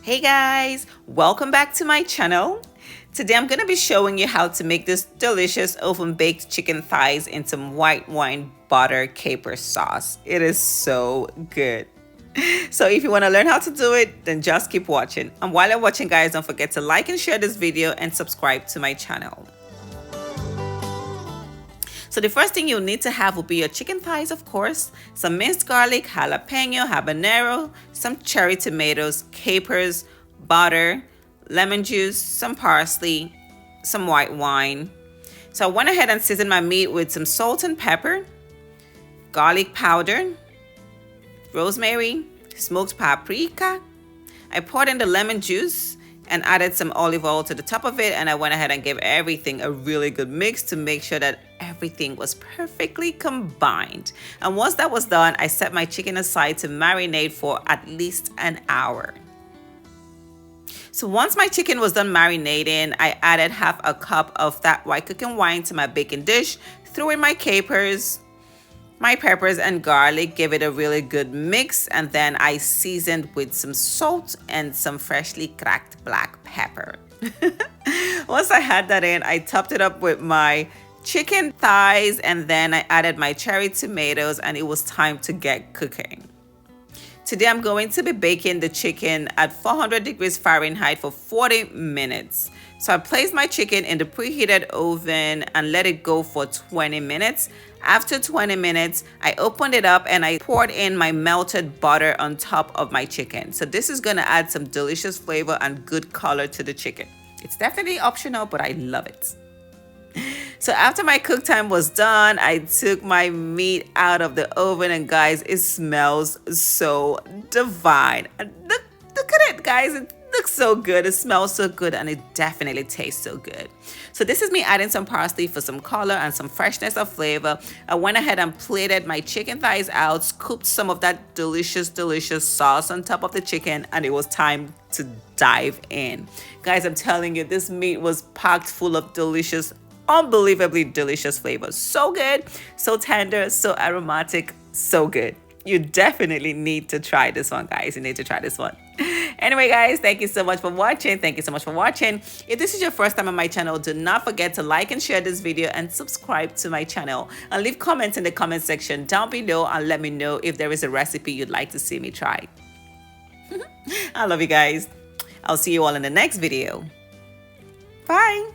Hey guys, welcome back to my channel. Today I'm going to be showing you how to make this delicious oven baked chicken thighs in some white wine butter caper sauce. It is so good. So if you want to learn how to do it, then just keep watching. And while you're watching, guys, don't forget to like and share this video and subscribe to my channel. So the first thing you'll need to have will be your chicken thighs, of course, some minced garlic, jalapeno, habanero, some cherry tomatoes, capers, butter, lemon juice, some parsley, some white wine. So I went ahead and seasoned my meat with some salt and pepper, garlic powder, rosemary, smoked paprika. I poured in the lemon juice and added some olive oil to the top of it, and I went ahead and gave everything a really good mix to make sure that everything was perfectly combined. And once that was done, I set my chicken aside to marinate for at least an hour. So once my chicken was done marinating, I added half a cup of that white cooking wine to my baking dish, threw in my capers, my peppers and garlic, gave it a really good mix, and then I seasoned with some salt and some freshly cracked black pepper. Once I had that in, I topped it up with my chicken thighs, and then I added my cherry tomatoes, and it was time to get cooking. Today I'm going to be baking the chicken at 400 degrees Fahrenheit for 40 minutes. So I placed my chicken in the preheated oven and let it go for 20 minutes. After 20 minutes, I opened it up and I poured in my melted butter on top of my chicken. So this is going to add some delicious flavor and good color to the chicken. It's definitely optional, but I love it. So after my cook time was done, I took my meat out of the oven, and guys, it smells so divine. Look at it, guys. It looks so good, it smells so good, and it definitely tastes so good. So this is me adding some parsley for some color and some freshness of flavor. I went ahead and plated my chicken thighs out, scooped some of that delicious sauce on top of the chicken, and it was time to dive in. Guys, I'm telling you, this meat was packed full of delicious, unbelievably delicious flavors. So good, so tender, so aromatic, so good. You definitely need to try this one, guys. You need to try this one. Anyway, guys, thank you so much for watching. Thank you so much for watching. If this is your first time on my channel, do not forget to like and share this video and subscribe to my channel. And leave comments in the comment section down below and let me know if there is a recipe you'd like to see me try. I love you guys. I'll see you all in the next video. Bye.